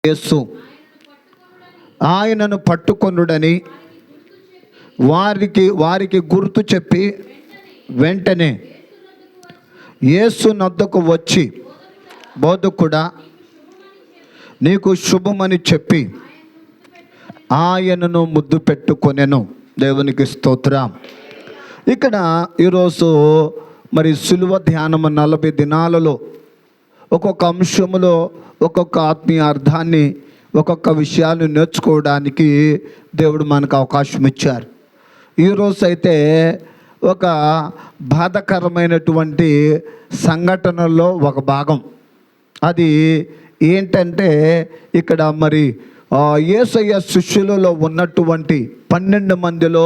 యేసు ఆయనను పట్టుకొనుడని వారికి గుర్తు చెప్పి వెంటనే యేసు నొద్దకు వచ్చి, బోధకుడా నీకు శుభమని చెప్పి ఆయనను ముద్దు పెట్టుకొనెను. దేవునికి స్తోత్రం. ఇక్కడ ఈరోజు మరి సిలువ ధ్యానము 40 దినాలలో ఒక్కొక్క అంశములో ఒక్కొక్క ఆత్మీయ అర్థాన్ని, ఒక్కొక్క విషయాన్ని నేర్చుకోవడానికి దేవుడు మనకు అవకాశం ఇచ్చారు. ఈరోజు అయితే ఒక బాధాకరమైనటువంటి సంఘటనలో ఒక భాగం. అది ఏంటంటే, ఇక్కడ మరి యేసయ్య శిష్యులలో ఉన్నటువంటి 12 మందిలో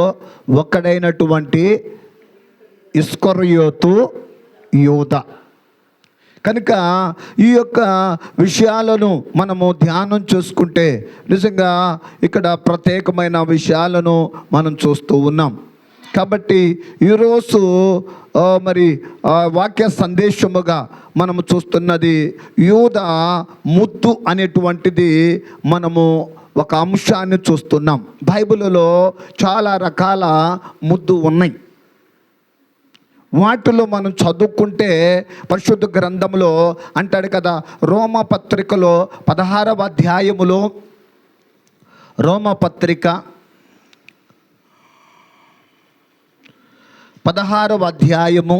ఒకడైనటువంటి ఇస్కరియోతు యూదా. కనుక ఈ యొక్క విషయాలను మనము ధ్యానం చేసుకుంటే నిజంగా ఇక్కడ ప్రత్యేకమైన విషయాలను మనం చూస్తూ ఉన్నాం. కాబట్టి ఈరోజు మరి వాక్య సందేశముగా మనము చూస్తున్నది యూదా ముద్దు అనేటువంటిది. మనము ఒక అంశాన్ని చూస్తున్నాం. బైబిల్లో చాలా రకాల ముద్దు ఉన్నాయి. వాటిలో మనం చదువుకుంటే పరిశుద్ధ గ్రంథంలో అంటాడు కదా, రోమపత్రికలో 16వ అధ్యాయములో, రోమపత్రిక 16వ అధ్యాయము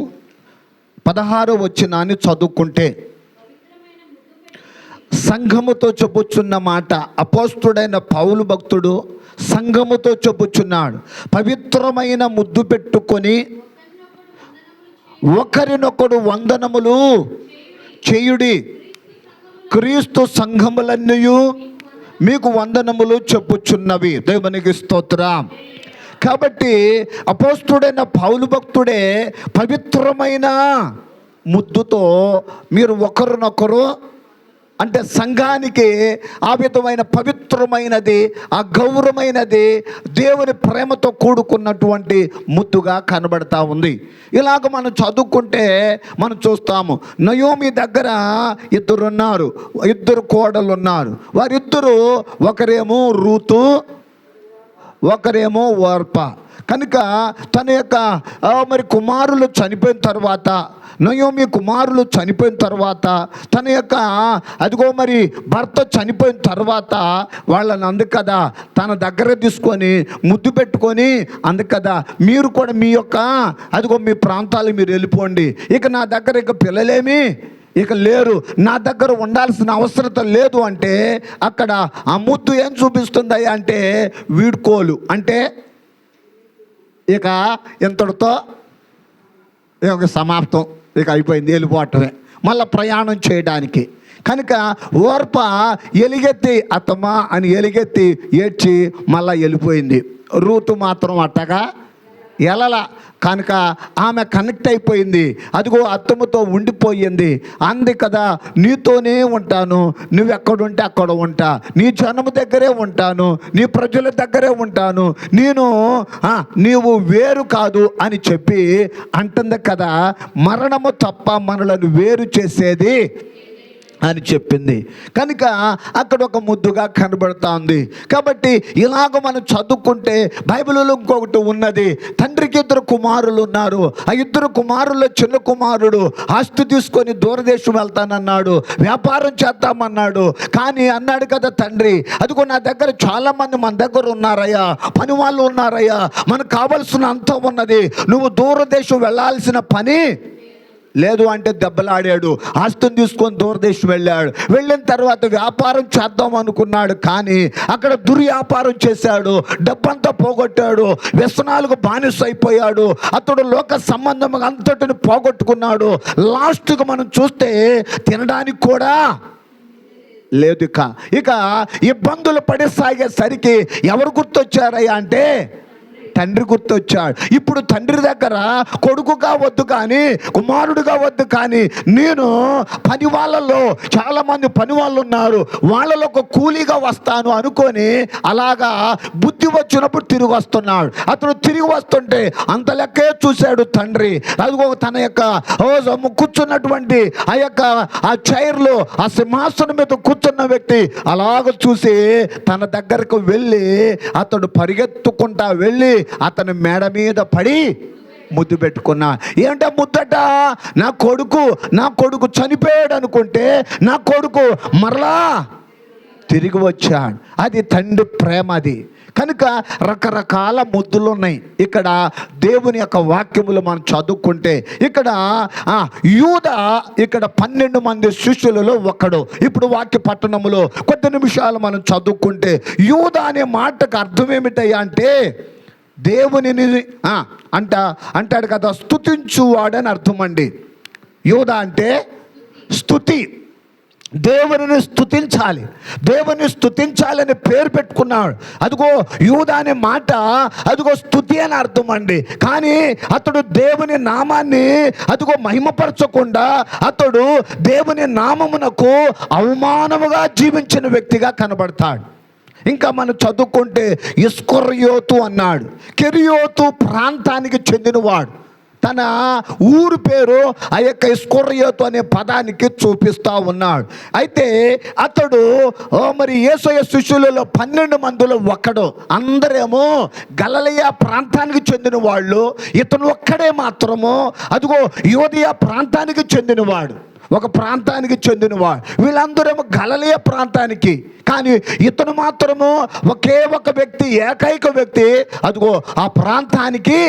16వ వచనాన్ని చదువుకుంటే సంఘముతో చెప్పుచున్న మాట, అపోస్తుడైన పౌలు భక్తుడు సంఘముతో చెప్పుచున్నాడు. పవిత్రమైన ముద్దు పెట్టుకొని ఒకరినొకడు వందనములు చేయుడి, క్రీస్తు సంఘములన్నీ మీకు వందనములు చెప్పుచున్నవి. దేవునికి స్తోత్రం. కాబట్టి అపోస్తుడైన పౌలు భక్తుడే పవిత్రమైన ముద్దుతో మీరు ఒకరినొకరు, అంటే సంఘానికి ఆ విధమైన పవిత్రమైనది, ఆ గౌరవమైనది, దేవుని ప్రేమతో కూడుకున్నటువంటి ముద్దుగా కనబడతా ఉంది. ఇలాగ మనం చదువుకుంటే మనం చూస్తాము. నయోమి దగ్గర ఇద్దరున్నారు, 2 కోడలు ఉన్నారు. వారిద్దరూ ఒకరేమో రూతు, ఒకరేమో ఓర్ప. కనుక తన యొక్క మరి కుమారులు చనిపోయిన తర్వాత, నయోమి కుమారులు చనిపోయిన తర్వాత, తన యొక్క అదిగో మరి భర్త చనిపోయిన తర్వాత వాళ్ళని అందుకదా తన దగ్గర తీసుకొని ముద్దు పెట్టుకొని, అందుకదా మీరు కూడా మీ యొక్క అదిగో మీ ప్రాంతాలు మీరు వెళ్ళిపోండి, ఇక నా దగ్గర ఇక పిల్లలేమి ఇక లేరు, నా దగ్గర ఉండాల్సిన అవసరం లేదు అంటే, అక్కడ ఆ ముద్దు ఏం చూపిస్తుంది అంటే వీడ్కోలు. అంటే ఇక ఇంతటితో ఇక సమాప్తం, ఇక అయిపోయింది, వెళ్ళిపోవటమే, మళ్ళీ ప్రయాణం చేయడానికి. కనుక ఓర్ప ఎలుగెత్తి అత్తమా అని ఎలుగెత్తి ఏడ్చి మళ్ళీ వెళ్ళిపోయింది. రూతు మాత్రం అట్టగా ఎలల. కనుక ఆమె కనెక్ట్ అయిపోయింది, అదిగో అత్తమ్మతో ఉండిపోయింది. అంది కదా, నీతోనే ఉంటాను, నువ్వెక్కడుంటే అక్కడ ఉంటా, నీ జనము దగ్గరే ఉంటాను, నీ ప్రజల దగ్గరే ఉంటాను, నీవు వేరు కాదు అని చెప్పి అంటుంది కదా. మరణము తప్ప మనలను వేరు చేసేది అని చెప్పింది. కనుక అక్కడ ఒక ముద్దుగా కనబడుతూ ఉంది. కాబట్టి ఇలాగ మనం చదువుకుంటే బైబిల్లో ఇంకొకటి ఉన్నది. తండ్రికి 2 కుమారులు ఉన్నారు. ఆ 2 కుమారుల్లో చిన్న కుమారుడు ఆస్తి తీసుకొని దూరదేశం వెళ్తానన్నాడు, వ్యాపారం చేద్దామన్నాడు. కానీ అన్నాడు కదా తండ్రి, అదిగో నా దగ్గర చాలామంది మన దగ్గర ఉన్నారయ్యా, పని వాళ్ళు ఉన్నారయ్యా, మనకు కావలసిన అంత ఉన్నది, నువ్వు దూరదేశం వెళ్ళాల్సిన పని లేదు అంటే దెబ్బలాడాడు. ఆస్తిని తీసుకొని దూరదేశం వెళ్ళాడు. వెళ్ళిన తర్వాత వ్యాపారం చేద్దాం అనుకున్నాడు, కానీ అక్కడ దుర్వ్యాపారం చేశాడు, డబ్బంతా పోగొట్టాడు, వ్యసనాలకు బానిస అయిపోయాడు. అతడు లోక సంబంధం అంతటిని పోగొట్టుకున్నాడు. లాస్ట్కి మనం చూస్తే తినడానికి కూడా లేదు. ఇక ఇబ్బందులు పడేసాగేసరికి ఎవరు గుర్తొచ్చారయ్యా అంటే తండ్రి గుర్తొచ్చాడు. ఇప్పుడు తండ్రి దగ్గర కొడుకుగా వద్దు కానీ, కుమారుడుగా వద్దు కానీ, నేను పని వాళ్ళలో చాలామంది పని వాళ్ళు ఉన్నారు, వాళ్ళలో ఒక కూలీగా వస్తాను అనుకొని అలాగా బుద్ధి వచ్చినప్పుడు తిరిగి వస్తున్నాడు. అతను తిరిగి వస్తుంటే అంత లెక్కే చూశాడు తండ్రి. అదిగో తన యొక్క కూర్చున్నటువంటి ఆ చైర్లో, ఆ సింహాసనం మీద కూర్చున్న వ్యక్తి అలాగ చూసి తన దగ్గరకు వెళ్ళి అతడు పరిగెత్తుకుంటా వెళ్ళి అతని మెడ మీద పడి ముద్దు పెట్టుకున్నా. ఏంటో ముద్దట, నా కొడుకు చనిపోయాడు అనుకుంటే నా కొడుకు మరలా తిరిగి వచ్చాడు. అది తండ్రి ప్రేమ. అది కనుక రకరకాల ముద్దులు ఉన్నాయి. ఇక్కడ దేవుని యొక్క వాక్యములు మనం చదువుకుంటే ఇక్కడ యూదా ఇక్కడ 12 మంది శిష్యులలో ఒకడు. ఇప్పుడు వాక్య పట్టణములో కొద్ది నిమిషాలు మనం చదువుకుంటే యూదా అనే మాటకు అర్థం ఏమిటయ్యా అంటే దేవునిని అంటాడు కదా, స్తుతించువాడని అర్థం అండి. యూదా అంటే స్తుతి, దేవుని స్తుతించాలి, దేవుని స్తుతించాలని పేరు పెట్టుకున్నాడు. అదిగో యూదా అనే మాట అదిగో స్తుతి అని అర్థం అండి. కానీ అతడు దేవుని నామాన్ని అదిగో మహిమపరచకుండా అతడు దేవుని నామమునకు అవమానముగా జీవించిన వ్యక్తిగా కనబడతాడు. ఇంకా మనం చదువుకుంటే ఇస్కరియోతు అన్నాడు. కెరియోతు ప్రాంతానికి చెందినవాడు. తన ఊరు పేరు ఆ యొక్క ఇస్కరియోతు అనే పదానికి చూపిస్తూ ఉన్నాడు. అయితే అతడు మరి యేసయ్య శిష్యులలో 12 మందిలో ఒకడు. అందరేమో గలిలయ ప్రాంతానికి చెందిన వాళ్ళు, ఇతను ఒక్కడే మాత్రము అదిగో యూదయ ప్రాంతానికి చెందినవాడు, ఒక ప్రాంతానికి చెందినవాడు. వీళ్ళందరేమో గలిలయ ప్రాంతానికి, కానీ ఇతను మాత్రము ఒకే ఒక వ్యక్తి, ఏకైక వ్యక్తి అదిగో ఆ ప్రాంతానికి,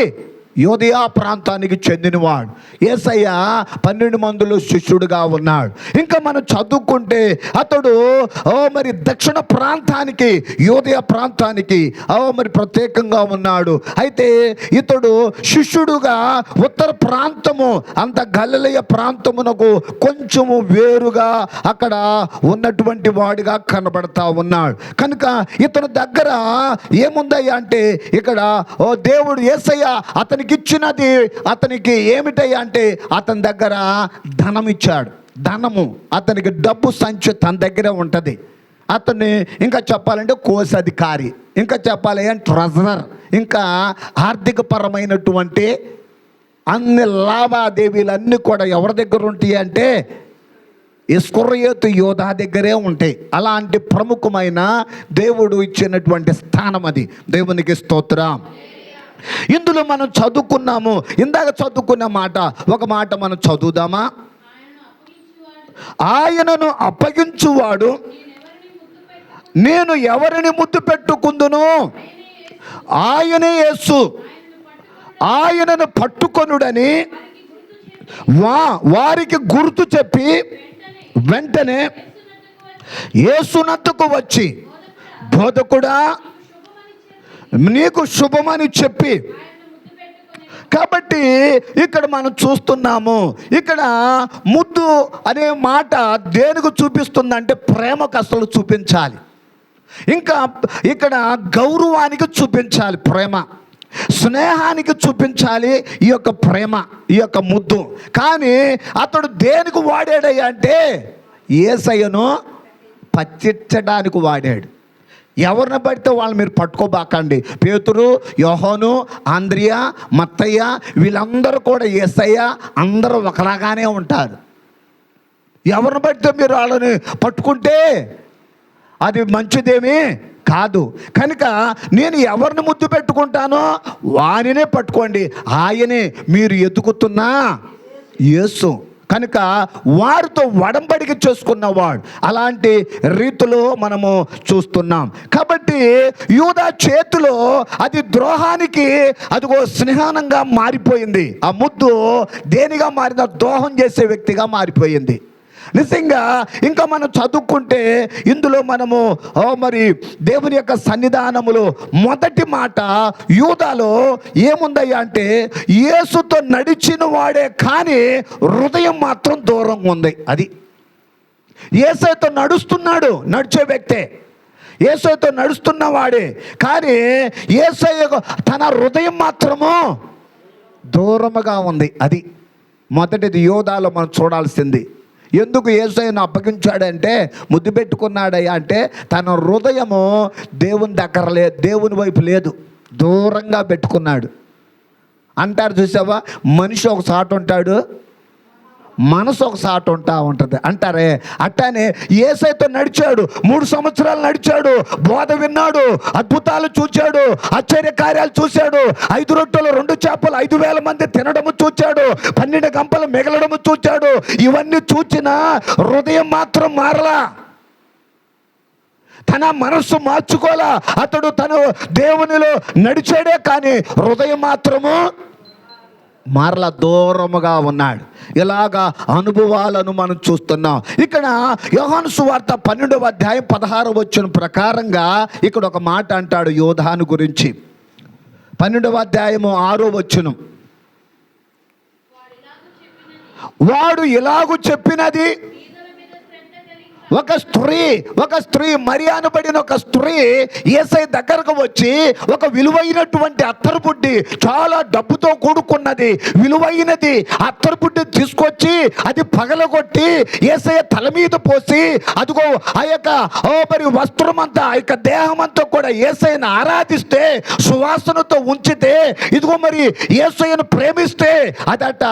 యూదయ ప్రాంతానికి చెందినవాడు. యేసయ్య 12 మందిలో శిష్యుడుగా ఉన్నాడు. ఇంకా మనం చదువుకుంటే అతడు మరి దక్షిణ ప్రాంతానికి, యూదయ ప్రాంతానికి మరి ప్రత్యేకంగా ఉన్నాడు. అయితే ఇతడు శిష్యుడుగా ఉత్తర ప్రాంతము, అంత గలిలయ ప్రాంతమునకు కొంచెము వేరుగా అక్కడ ఉన్నటువంటి వాడిగా కనబడతా ఉన్నాడు. కనుక ఇతని దగ్గర ఏముందయ్యా అంటే ఇక్కడ దేవుడు యేసయ్య అతనికి ఇచ్చినది అతనికి ఏమిటయ్యా అంటే అతని దగ్గర ధనం ఇచ్చాడు. ధనము, అతనికి డబ్బు సంచి తన దగ్గరే ఉంటుంది. అతన్ని ఇంకా చెప్పాలంటే కోశాధికారి, ఇంకా చెప్పాలి అంటే ట్రెజరర్, ఇంకా ఆర్థిక పరమైనటువంటి అన్ని లావాదేవీలన్నీ కూడా ఎవరి దగ్గర ఉంటాయి అంటే ఇస్కరియోతు యూదా దగ్గరే ఉంటాయి. అలాంటి ప్రముఖమైన దేవుడు ఇచ్చినటువంటి స్థానం అది. దేవునికి స్తోత్రం. ఇందులో మనం చదువుకున్నాము, ఇందాక చదువుకున్న మాట, ఒక మాట మనం చదువుదామా? ఆయనను అప్పగించువాడు నేను ఎవరిని ముద్దు పెట్టుకుందును, ఆయనే యేసు, ఆయనను పట్టుకొనుడని వారికి గుర్తు చెప్పి వెంటనే యేసునద్దకు వచ్చి, బోధకుడా నీకు శుభమని చెప్పి. కాబట్టి ఇక్కడ మనం చూస్తున్నాము, ఇక్కడ ముద్దు అనే మాట దేనికి చూపిస్తుందంటే ప్రేమకు అసలు చూపించాలి. ఇంకా ఇక్కడ గౌరవానికి చూపించాలి ప్రేమ, స్నేహానికి చూపించాలి ఈ యొక్క ప్రేమ, ఈ యొక్క ముద్దు. కానీ అతడు దేనికి వాడాడయ్యా అంటే యేసయ్యను పట్టించడానికి వాడాడు. ఎవరిని పడితే వాళ్ళు మీరు పట్టుకోబాకండి. పేతురు, యోహాను, ఆంద్రియా, మత్తయ్య వీళ్ళందరూ కూడా యేసయ్య అందరూ ఒకలాగానే ఉంటారు. ఎవరిని పడితే మీరు వాళ్ళని పట్టుకుంటే అది మంచిదేమీ కాదు. కనుక నేను ఎవరిని ముద్దు పెట్టుకుంటానో వానినే పట్టుకోండి, ఆయనే మీరు ఎదుగుతున్న యేసు. కనుక వారితో వడంబడిక చేసుకున్నవాడు. అలాంటి రీతిలో మనము చూస్తున్నాం. కాబట్టి యూదా చేతిలో అది ద్రోహానికి అదిగో స్నేహానంగా మారిపోయింది. ఆ ముద్దు దేనిగా మారింది? ద్రోహం చేసే వ్యక్తిగా మారిపోయింది. నిజంగా ఇంకా మనం చదువుకుంటే ఇందులో మనము మరి దేవుని యొక్క సన్నిధానములో మొదటి మాట యూదాలో ఏముందయ్యా అంటే యేసుతో నడిచిన వాడే కానీ హృదయం మాత్రం దూరంగా ఉంది. అది యేసుతో నడుస్తున్నాడు, నడిచే వ్యక్తే, యేసయ్యతో నడుస్తున్నవాడే, కానీ యేసయ్య తన హృదయం మాత్రము దూరముగా ఉంది. అది మొదటిది యోధాలో మనం చూడాల్సింది. ఎందుకు యేసయ్యను అప్పగించాడంటే, ముద్దు పెట్టుకున్నాడయ్యా అంటే తన హృదయము దేవుని దగ్గర లేదు, దేవుని వైపు లేదు, దూరంగా పెట్టుకున్నాడు. అంటారు చూసావా, మనిషి ఒక సాట ఉంటాడు, మనసు ఒక సాట ఉంటుంది అంటారే. అట్టానే యేసయ్యతో నడిచాడు, 3 సంవత్సరాలు నడిచాడు, బోధ విన్నాడు, అద్భుతాలు చూచాడు, ఆశ్చర్య కార్యాలు చూశాడు, 5 రొట్టెలు 2 చేపలు 5,000 మంది తినడము చూచాడు, 12 గంపలు మిగలడము చూచాడు. ఇవన్నీ చూచిన హృదయం మాత్రం మారలా, తన మనస్సు మార్చుకోలా. అతడు తను దేవునిలో నడిచాడే కానీ హృదయం మాత్రము మరల దూరముగా ఉన్నాడు. ఇలాగా అనుభవాలను మనం చూస్తున్నాం. ఇక్కడ యోహాను సువార్త 12వ అధ్యాయం 16వ వచనం ప్రకారంగా ఇక్కడ ఒక మాట అంటాడు యోధాను గురించి. 12వ అధ్యాయము 6వ వచనం, వాడు ఇలాగు చెప్పినది, ఒక స్త్రీ మరి అనబడిన ఒక స్త్రీ యేసయ్య దగ్గరకు వచ్చి ఒక విలువైనటువంటి అత్తరుబుడ్డి, చాలా డబ్బుతో కూడుకున్నది విలువైనది అత్తరుబుడ్డి తీసుకొచ్చి అది పగలగొట్టి యేసయ్య తల మీద పోసి, అదిగో ఆ యొక్క మరి వస్త్రం అంతా, ఆ యొక్క దేహం అంతా కూడా యేసయ్యను ఆరాధిస్తే, సువాసనతో ఉంచితే, ఇదిగో మరి యేసయ్యను ప్రేమిస్తే అదట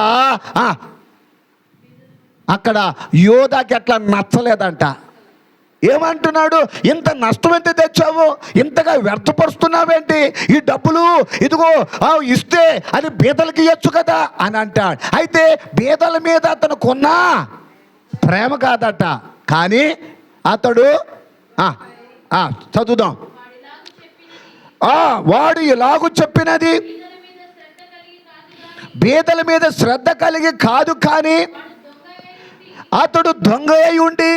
అక్కడ యోధాకి అట్లా నచ్చలేదంట. ఏమంటున్నాడు, ఇంత నష్టం ఎంత తెచ్చావు, ఇంతగా వ్యర్థపరుస్తున్నావేంటి, ఈ డబ్బులు ఇదిగో ఇస్తే అది బీదలకి ఇవ్వచ్చు కదా అని అంటాడు. అయితే బీదల మీద అతనుకున్న ప్రేమ కాదట, కానీ అతడు చదువుదాం, వాడు ఇలాగూ చెప్పినది బీదల మీద శ్రద్ధ కలిగి కాదు, కానీ అతడు దొంగ అయి ఉండి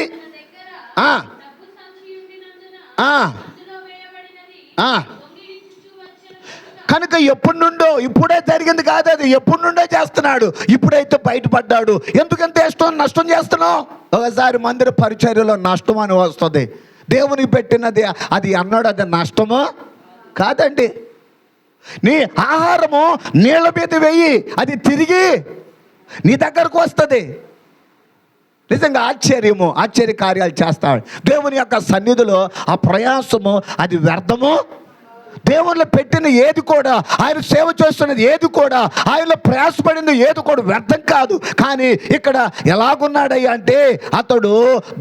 కనుక ఎప్పటి నుండో, ఇప్పుడే జరిగింది కాదు అది, ఎప్పటి నుండో చేస్తున్నాడు, ఇప్పుడైతే బయటపడ్డాడు. ఎందుకంత నష్టం చేస్తున్నావు? ఒకసారి మందిర పరిచర్యలో నష్టం అని వస్తుంది, దేవునికి పెట్టినది అది అన్నాడు, అది నష్టము కాదండి. నీ ఆహారము నీళ్ళ మీద వెయ్యి, అది తిరిగి నీ దగ్గరకు వస్తుంది. నిజంగా ఆశ్చర్య కార్యాలు చేస్తాడు. దేవుని యొక్క సన్నిధిలో ఆ ప్రయాసము అది వ్యర్థము. దేవుళ్ళు పెట్టిన ఏది కూడా, ఆయన సేవ చేస్తున్నది ఏది కూడా, ఆయనలో ప్రయాసపడింది ఏది కూడా వ్యర్థం కాదు. కానీ ఇక్కడ ఎలాగున్నాడయ్యా అంటే అతడు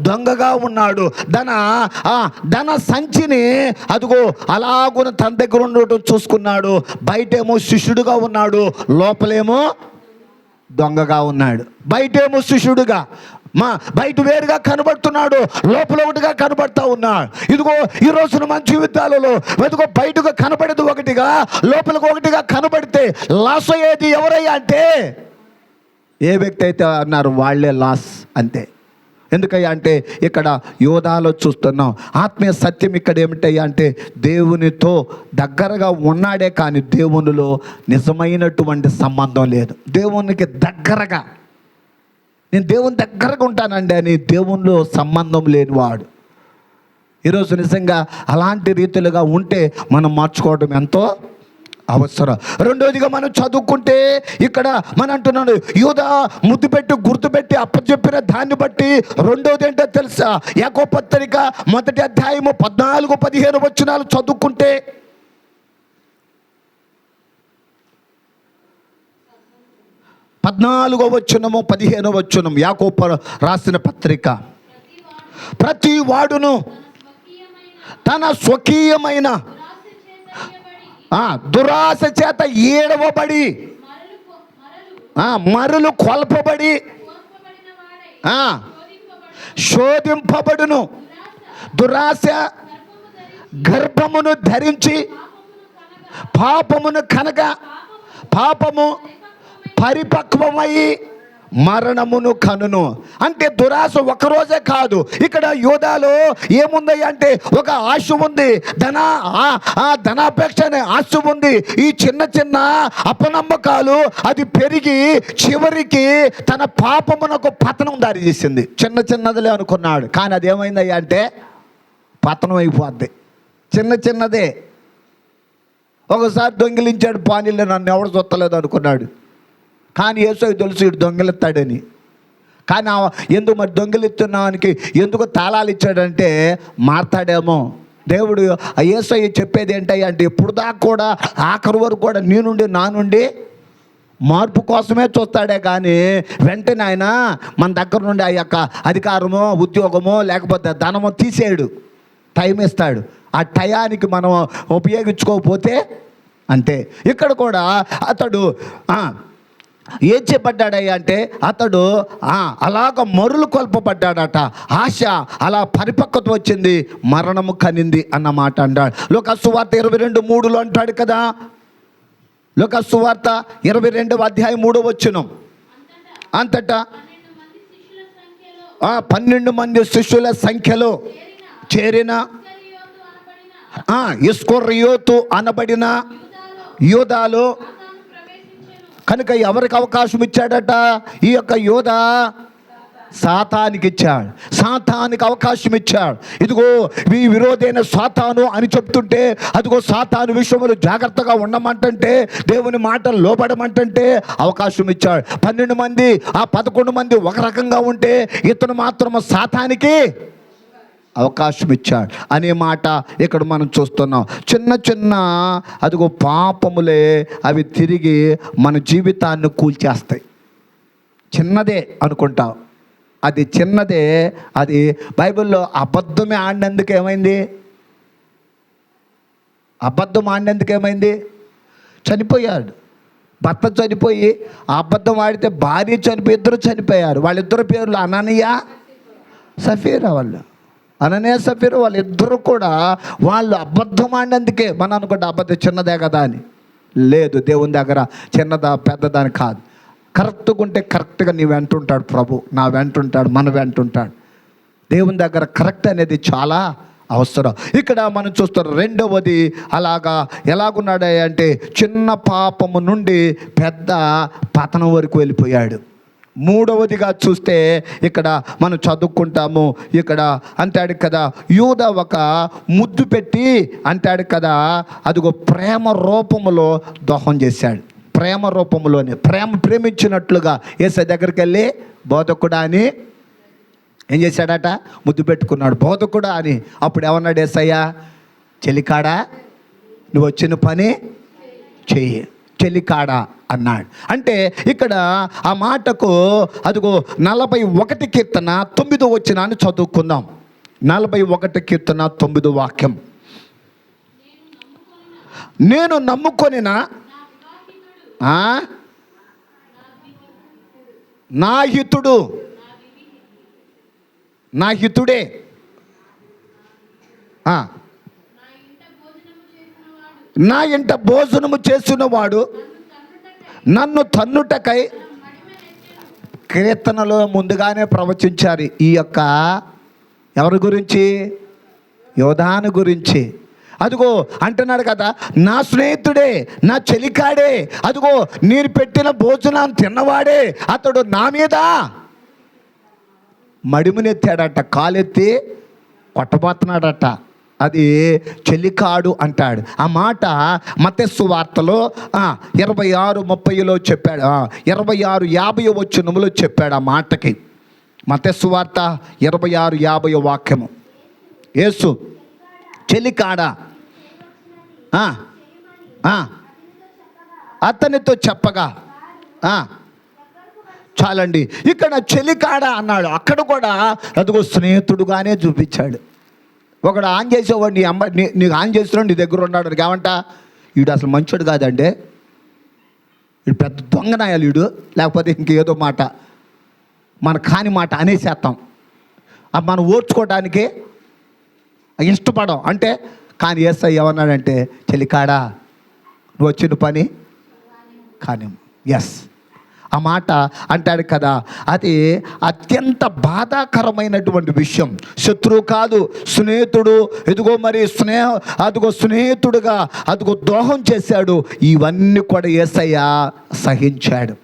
దొంగగా ఉన్నాడు. ధన సంచిని అదిగో అలాగున తన దగ్గర ఉండటం చూసుకున్నాడు. బయటేమో శిష్యుడుగా ఉన్నాడు, లోపలేమో దొంగగా ఉన్నాడు. బయటేమో శిష్యుడుగా బయట వేరుగా కనబడుతున్నాడు, లోపల ఒకటిగా కనబడతా ఉన్నాడు. ఇదిగో ఈ రోజున మన జీవితాలలో ఇదిగో బయటగా కనబడేది ఒకటిగా, లోపలికి ఒకటిగా కనబడితే లాస్ అయ్యేది ఎవరయ్యా అంటే ఏ వ్యక్తి అయితే అన్నారు వాళ్ళే లాస్ అంతే. ఎందుకయ్యా అంటే ఇక్కడ యోధాలో చూస్తున్నాం ఆత్మీయ సత్యం. ఇక్కడ ఏమిటయ్యా అంటే దేవునితో దగ్గరగా ఉన్నాడే కానీ దేవునిలో నిజమైనటువంటి సంబంధం లేదు. దేవునికి దగ్గరగా, నేను దేవుని దగ్గరగా ఉంటానండి అని దేవునిలో సంబంధం లేనివాడు. ఈరోజు నిజంగా అలాంటి రీతిలుగా ఉంటే మనం మార్చుకోవడం ఎంతో అవసరం. రెండోదిగా మనం చదువుకుంటే ఇక్కడ మనం అంటున్నాడు యూదా ముద్దు పెట్టి గుర్తుపెట్టి అప్పచెప్పిన దాన్ని బట్టి రెండోది ఏంటో తెలుసా? యాకోబు పత్రిక 1వ అధ్యాయము 14-15 వచనాలు చదువుకుంటే, పద్నాలుగో వచనము 15వ వచనం యాకోబు రాసిన పత్రిక, ప్రతి వాడును తన స్వకీయమైన దురాశ చేత ఏడవబడి మరులు కొల్పబడి శోధింపబడును. దురాశ గర్భమును ధరించి పాపమును కనక పాపము పరిపక్వమై మరణమును కనును. అంటే దురాశ ఒకరోజే కాదు. ఇక్కడ యూదాలో ఏముంది అంటే ఒక ఆశ ఉంది, ధనాపేక్ష అనే ఆశ ఉంది. ఈ చిన్న చిన్న అపనమ్మకాలు అది పెరిగి చివరికి తన పాపమునకు పతనం దారి చేసింది. చిన్నదిలే అనుకున్నాడు, కానీ అది ఏమైందయ్యా అంటే పతనం అయిపోద్ది. చిన్నదే. ఒకసారి దొంగిలించాడు, పానీలో నన్ను ఎవడు చూస్తలేదు అనుకున్నాడు. కానీ యేసుకి తెలుసు ఇటు దొంగిలిస్తాడని. కానీ ఎందుకు మరి దొంగిలిస్తున్నానికి ఎందుకు తాళాలు ఇచ్చాడంటే మారతాడేమో. దేవుడు యేసయ్య చెప్పేది ఏంటయ్య అంటే ఇప్పుడు దాకా కూడా ఆఖరి వరకు కూడా నా నుండి మార్పు కోసమే చూస్తాడే కానీ వెంటనే ఆయన మన దగ్గర నుండి ఆ యొక్క అధికారమో ఉద్యోగమో లేకపోతే ధనమో తీసేయడు. టైం ఇస్తాడు. ఆ టయానికి మనం ఉపయోగించుకోకపోతే అంతే. ఇక్కడ కూడా అతడు ఏం చెప్పడ్డాడయ్యా అంటే అతడు అలాగ మరులు కొల్పబడ్డాడట. ఆశ అలా పరిపక్వత వచ్చింది, మరణము కనింది అన్నమాట అన్నాడు. లోకాసు వార్త 22:3 అంటాడు కదా. లోకాసు వార్త 22:3 అంతటా 12 మంది శిష్యుల సంఖ్యలో చేరిన ఇస్కరియోతు అనబడిన యూదాలో కనుక ఎవరికి అవకాశం ఇచ్చాడట? ఈ యొక్క యూదా సాతానికి ఇచ్చాడు. సాతానికి అవకాశం ఇచ్చాడు. ఇదిగో ఈ విరోధైన సాతాను అని చెప్తుంటే అదిగో సాతాను విషయంలో జాగ్రత్తగా ఉండమంటే, దేవుని మాటలు లోబడమంటే అవకాశం ఇచ్చాడు. 12 మంది 11 మంది ఒక రకంగా ఉంటే ఇతను మాత్రం సాతానికి అవకాశం ఇచ్చాడు అనే మాట ఇక్కడ మనం చూస్తున్నాం. చిన్న అదిగో పాపములే అవి తిరిగి మన జీవితాన్ని కూల్చేస్తాయి. చిన్నదే అనుకుంటాం, అది చిన్నదే. అది బైబిల్లో అబద్ధమే ఆడినందుకు ఏమైంది? అబద్ధం ఆడినందుకు ఏమైంది? చనిపోయాడు. భర్త చనిపోయి అబద్ధం ఆడితే భార్య చనిపోయి ఇద్దరు చనిపోయారు. వాళ్ళిద్దరు పేర్లు అననీయ సఫీరా. అననీయ సఫీరా వాళ్ళిద్దరూ కూడా వాళ్ళు అబద్ధం ఆడినందుకే. మనం అనుకుంటే అబద్ధం చిన్నదే కదా అని. లేదు, దేవుని దగ్గర చిన్నదా పెద్దదాని కాదు. కరెక్ట్గా ఉంటే కరెక్ట్గా నీ వెంటుంటాడు ప్రభు, నా వెంటుంటాడు, మన వెంటుంటాడు. దేవుని దగ్గర కరెక్ట్ అనేది చాలా అవసరం. ఇక్కడ మనం చూస్తాం. రెండవది అలాగా ఎలాగున్నాడు అంటే చిన్న పాపము నుండి పెద్ద పతనం వరకు వెళ్ళిపోయాడు. మూడవదిగా చూస్తే ఇక్కడ మనం చదువుకుంటాము. ఇక్కడ అంటాడు కదా, యూదా ఒక ముద్దు పెట్టి అంటాడు కదా, అదిగో ప్రేమ రూపములో దోహం చేశాడు. ప్రేమ రూపంలోనే ప్రేమించినట్లుగా యేసయ్య దగ్గరికి వెళ్ళి బోధకుడా అని ఏం చేశాడట? ముద్దు పెట్టుకున్నాడు. బోధకుడా అని. అప్పుడు ఏమన్నాడు యేసయ్య? చెలికాడా, నువ్వు వచ్చిన పని చెయ్యి, చెలికాడా అన్నాడు. అంటే ఇక్కడ ఆ మాటకు అదిగో 41 కీర్తన 9 వచనాన్ని చదువుకుందాం. 41 కీర్తన 9 వాక్యం. నేను నమ్ముకొనిన నా హితుడు, నా హితుడే, నా ఇంట భోజనము చేసినవాడు నన్ను తన్నుటకై. కీర్తనలో ముందుగానే ప్రవచించారు ఈ యొక్క ఎవరి గురించి? యోధాను గురించి. అదిగో అంటున్నాడు కదా, నా స్నేహితుడే, నా చెలికాడే, అదిగో నేను పెట్టిన భోజనాన్ని తిన్నవాడే, అతడు నా మీద మడిమునెత్తాడట, కాలెత్తి కొట్టబోతున్నాడట. అది చెలికాడు అంటాడు. ఆ మాట మత్తయి సువార్తలో 26:30 చెప్పాడు. 26:50 వచనములో చెప్పాడు ఆ మాటకి. మత్తయి సువార్త 26:50 వాక్యము. యేసు చెలికాడా అతనితో చెప్పగా చాలండి. ఇక్కడ చెలికాడా అన్నాడు. అక్కడ కూడా అదిగో స్నేహితుడుగానే చూపించాడు. ఒకడు ఆన్ చేసేవాడు, నీ అమ్మ నీకు ఆన్ చేస్తున్నాడు, నీ దగ్గర ఉన్నాడు. ఏమంట? వీడు అసలు మంచోడు కాదండి, వీడు పెద్ద దొంగనాయాలు, వీడు లేకపోతే ఇంకేదో మాట మన కాని మాట అనేసేస్తాం. మనం ఓర్చుకోవడానికి ఇష్టపడం అంటే. కానీ యేసయ్య ఏమన్నాడంటే, చెలికాడా నువ్వు వచ్చిన పని కానీ. ఎస్, ఆ మాట అంటాడు కదా, అది అత్యంత బాధాకరమైనటువంటి విషయం. శత్రువు కాదు, స్నేహితుడు. ఎదుగో మరి అదిగో స్నేహితుడుగా అదిగో ద్రోహం చేశాడు. ఇవన్నీ కూడా యేసయ్య సహించాడు.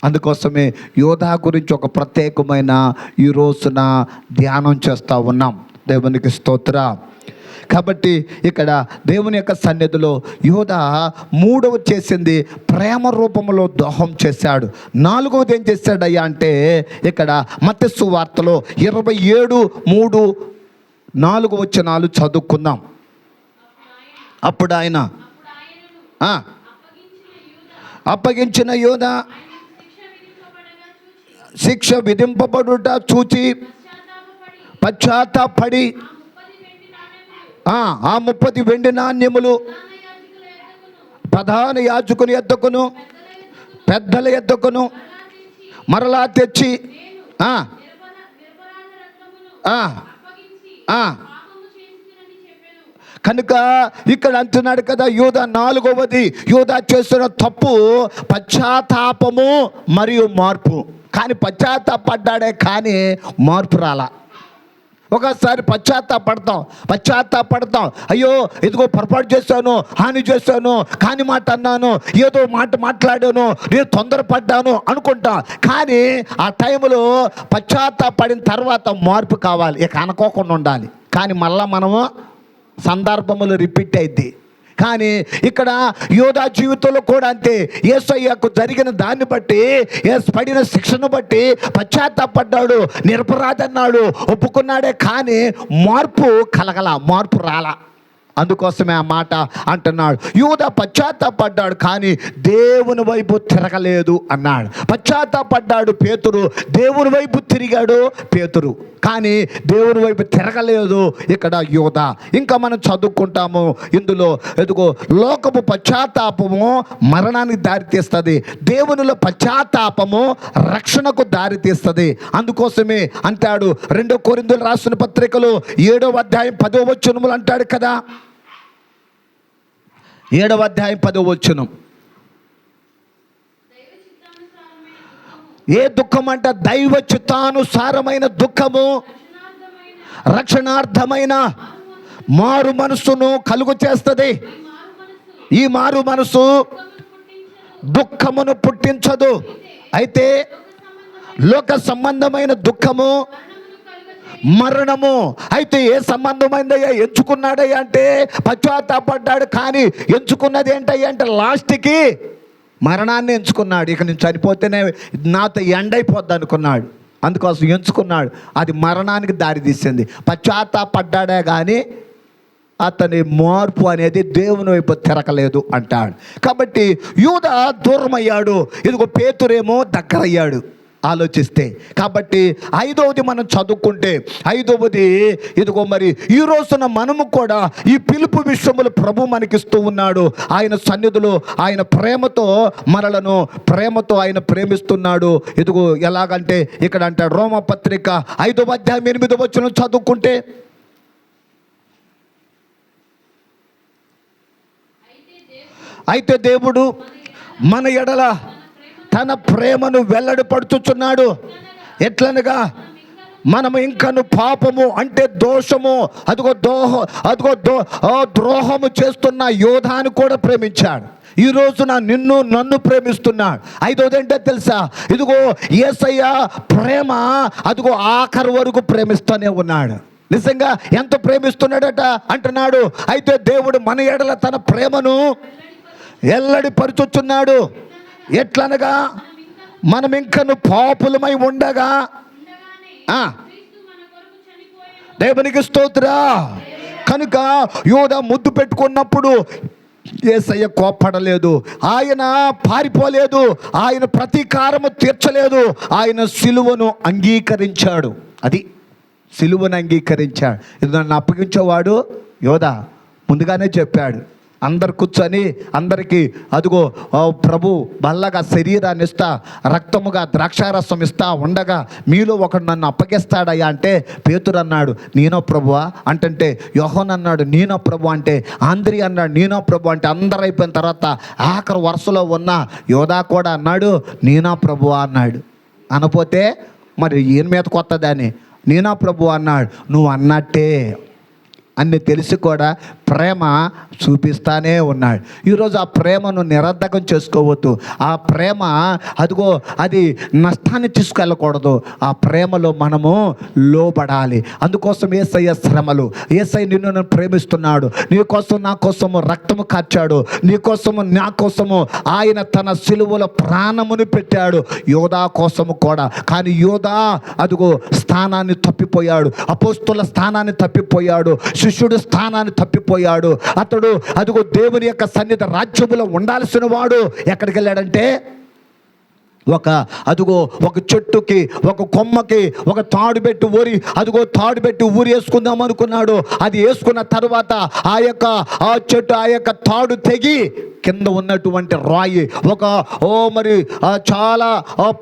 అందుకోసమే యోధా గురించి ఒక ప్రత్యేకమైన ఈ రోజున ధ్యానం చేస్తూ ఉన్నాం. దేవునికి స్తోత్రం. కాబట్టి ఇక్కడ దేవుని యొక్క సన్నిధిలో యోధా మూడవ చేసింది ప్రేమ రూపంలో దోహం చేశాడు. నాలుగవది ఏం చేశాడయ్యా అంటే ఇక్కడ మత్తయి సువార్తలో 27:3-4 చదువుకుందాం. అప్పుడు ఆయన అప్పగించిన యోధా శిక్ష విధింపబడుట చూచి పశ్చాత్తాపడి ఆ 30 వెండి నాణ్యములు ప్రధాన యాజకుని యొద్దకును పెద్దల యొద్దకును మరలా తెచ్చి కనుక ఇక్కడ అంటున్నాడు కదా, యూదా నాలుగవది యూదా చేస్తున్న తప్పు పశ్చాత్తాపము మరియు మార్పు. కానీ పశ్చాత్తాపడ్డాడే కానీ మార్పు రాలా. ఒకసారి పశ్చాత్తాపడతాం, అయ్యో ఇదిగో పొరపాటు చేశాను, హాని చేశాను, కాని మాట అన్నాను, ఏదో మాట మాట్లాడాను, నేను తొందరపడ్డాను అనుకుంటా. కానీ ఆ టైంలో పశ్చాత్తాపడిన తర్వాత మార్పు కావాలి, ఇక అనుకోకుండా ఉండాలి. కానీ మళ్ళా మనము సందర్భములు రిపీట్ అయింది. కానీ ఇక్కడ యోధా జీవితంలో కూడా అంతే. యేసయ్యకు జరిగిన దాన్ని బట్టి, పడిన శిక్షను బట్టి పశ్చాత్తాపడ్డాడు, నిరపరాధన్నాడు, ఒప్పుకున్నాడే. కానీ మార్పు మార్పు రాలా. అందుకోసమే ఆ మాట అంటున్నాడు. యూదా పశ్చాత్తాపడ్డాడు కానీ దేవుని వైపు తిరగలేదు అన్నాడు. పశ్చాత్తాపడ్డాడు పేతురు, దేవుని వైపు తిరిగాడు పేతురు, కానీ దేవుని వైపు తిరగలేదు ఇక్కడ యూదా. ఇంకా మనం చదువుకుంటాము ఇందులో, ఎదుగో లోకపు పశ్చాత్తాపము మరణానికి దారితీస్తుంది, దేవునిలో పశ్చాత్తాపము రక్షణకు దారితీస్తుంది. అందుకోసమే అంటాడు 2 కొరింథీయులకు రాసిన పత్రికలో 7:10 అంటాడు కదా, 7:10 ఏ దుఃఖం అంటే దైవ చిత్తానుసారమైన దుఃఖము రక్షణార్థమైన మారు మనసును కలుగు చేస్తుంది. ఈ మారు మనసు దుఃఖమును పుట్టించదు. అయితే లోక సంబంధమైన దుఃఖము మరణము. అయితే ఏ సంబంధమైందయ్యా ఎంచుకున్నాడయ్యా అంటే పశ్చాత్తాపడ్డాడు, కానీ ఎంచుకున్నది ఏంటయ్యా అంటే లాస్ట్కి మరణాన్ని ఎంచుకున్నాడు. ఇక నేను చనిపోతేనే నాతో ఎండైపోద్ది అనుకున్నాడు, అందుకోసం ఎంచుకున్నాడు. అది మరణానికి దారి తీసింది. పశ్చాత్తాపడ్డాడే కానీ అతని మార్పు అనేది దేవుని వైపు తిరగలేదు అంటాడు. కాబట్టి యూదా దూరం అయ్యాడు, ఇదిగో పేతురేమో దగ్గరయ్యాడు ఆలోచిస్తే. కాబట్టి 5వది మనం చదువుకుంటే, 5వది ఇదిగో మరి ఈ రోజున మనము కూడా ఈ పిలుపు విషయములు ప్రభు మనకిస్తూ ఉన్నాడు. ఆయన సన్నిధిలో ఆయన ప్రేమతో మనలను ఆయన ప్రేమిస్తున్నాడు. ఇదిగో ఎలాగంటే ఇక్కడ అంటాడు రోమపత్రిక 5:8 చదువుకుంటే, అయితే దేవుడు మన ఎడల తన ప్రేమను వెల్లడిపడుతున్నాడు. ఎట్లనగా మనము ఇంకను పాపము అంటే దోషము, ద్రోహము చేస్తున్న యోధాను కూడా ప్రేమించాడు. ఈరోజు నన్ను ప్రేమిస్తున్నాడు. 5వది ఏంటో తెలుసా, ఇదిగో యేసయ్య ప్రేమ అదిగో ఆఖరి వరకు ప్రేమిస్తూనే ఉన్నాడు. నిజంగా ఎంత ప్రేమిస్తున్నాడట అంటున్నాడు. అయితే దేవుడు మన ఎడల తన ప్రేమను వెల్లడిపరుచుచున్నాడు. ఎట్లనగా మనం ఇంకను పాపులమై ఉండగా దేవునికి స్తోత్రా. కనుక యోధా ముద్దు పెట్టుకున్నప్పుడు యేసయ్య కోప్పడలేదు, ఆయన పారిపోలేదు, ఆయన ప్రతీకారము తీర్చలేదు, ఆయన సిలువను అంగీకరించాడు. అది సిలువను అంగీకరించాడు. ఇది నన్ను అప్పగించేవాడు యోధా ముందుగానే చెప్పాడు. అందరు కూర్చొని అందరికీ అదిగో ప్రభు బల్లగా శరీరాన్ని ఇస్తా, రక్తముగా ద్రాక్షారసం ఇస్తా ఉండగా మీలో ఒకడు నన్ను అప్పగిస్తాడయ్యా అంటే పేతురు అన్నాడు నేనో ప్రభువా అంటే, యోహన్ అన్నాడు నేనో ప్రభు అంటే, ఆంద్రి అన్నాడు నేనో ప్రభు అంటే, అందరు అయిపోయిన తర్వాత ఆఖరి వరుసలో ఉన్న యోధా కూడా అన్నాడు నేనా ప్రభువా అన్నాడు. అనపోతే మరి ఈయన మీద కొత్తదాన్ని నేనా ప్రభు అన్నాడు. నువ్వు అన్నట్టే అన్ని తెలిసి కూడా ప్రేమ చూపిస్తానే ఉన్నాడు. ఈరోజు ఆ ప్రేమను నిరర్ధకం చేసుకోవద్దు. ఆ ప్రేమ అదిగో అది నష్టాన్ని తీసుకెళ్ళకూడదు. ఆ ప్రేమలో మనము లోబడాలి. అందుకోసం యేసయ్య శ్రమలు, యేసయ్య నిన్ను నన్ను ప్రేమిస్తున్నాడు. నీ కోసం నా కోసము రక్తము కార్చాడు, నీ కోసము నా కోసము ఆయన తన సిలువలో ప్రాణమును పెట్టాడు, యోధా కోసము కూడా. కానీ యోధా అదిగో స్థానాన్ని తప్పిపోయాడు, అపోస్తుల స్థానాన్ని తప్పిపోయాడు, శిష్యుడి స్థానాన్ని తప్పిపోయాడు. అతడు అదిగో దేవుని యొక్క సన్నిధి రాజ్యములో ఉండాల్సిన వాడు ఎక్కడికి వెళ్ళాడంటే ఒక చెట్టుకి, ఒక కొమ్మకి ఒక తాడు పెట్టి ఊరి వేసుకుందాం అనుకున్నాడు. అది వేసుకున్న తర్వాత ఆ చెట్టు తాడు తెగి కింద ఉన్నటువంటి రాయి చాలా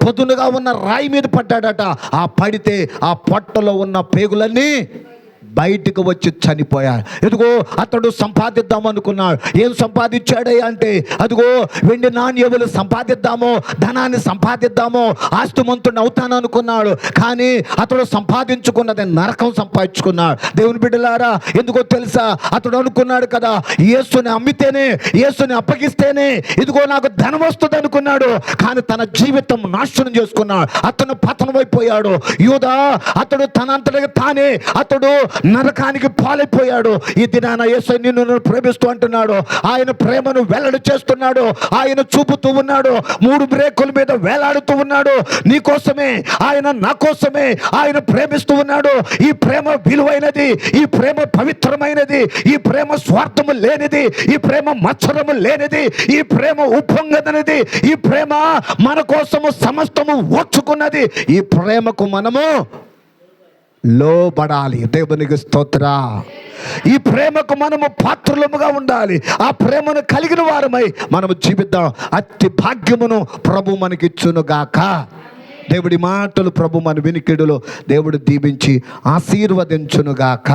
పదునుగా ఉన్న రాయి మీద పడ్డాడట. పడితే ఆ పొట్టలో ఉన్న పేగులన్నీ బయటికి వచ్చి చనిపోయాడు. ఇదిగో అతడు సంపాదిద్దాం అనుకున్నాడు. ఏం సంపాదించాడయ్యా అంటే అదిగో వెండి నాణ్యములు సంపాదిద్దాము, ధనాన్ని సంపాదిద్దాము, ఆస్తిమంతుడిని అవుతాను అనుకున్నాడు. కానీ అతడు సంపాదించుకున్నది నరకం సంపాదించుకున్నాడు. దేవుని బిడ్డలారా, ఎందుకో తెలుసా? అతడు అనుకున్నాడు కదా, యేసుని అమ్మితేనే, యేసుని అప్పగిస్తేనే ఇదిగో నాకు ధనం వస్తుంది అనుకున్నాడు. కానీ తన జీవితం నాశనం చేసుకున్నాడు. అతను పతనమైపోయాడు. యూదా అతడు తనంతటిగా తానే అతడు నరకానికి పాలైపోయాడు. ఈ దినాన యేసయ్య నిన్ను ప్రేమిస్తూ అంటున్నాడు. ఆయన ప్రేమను వెల్లడి చేస్తున్నాడు. ఆయన చూపుతూ ఉన్నాడు. 3 బ్రేకుల మీద వేలాడుతూ ఉన్నాడు. నీ కోసమే, ఆయన నా కోసమే ఆయన ప్రేమిస్తూ ఉన్నాడు. ఈ ప్రేమ విలువైనది, ఈ ప్రేమ పవిత్రమైనది, ఈ ప్రేమ స్వార్థము లేనిది, ఈ ప్రేమ మత్సరము లేనిది, ఈ ప్రేమ ఉప్పొంగదనిది, ఈ ప్రేమ మన కోసము సమస్తము ఓర్చుకున్నది. ఈ ప్రేమకు మనము లోబడాలి. దేవునికి స్తోత్ర. ఈ ప్రేమకు మనము పాత్రులముగా ఉండాలి. ఆ ప్రేమను కలిగిన వారమై మనము జీవిద్దాం. అతి భాగ్యమును ప్రభు మనకిచ్చును గాక. దేవుడి మాటలు ప్రభు మన వినికిడులో దేవుడు దీవించి ఆశీర్వదించును గాక.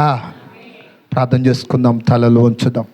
ప్రార్థన చేసుకుందాం, తలలో ఉంచుదాం.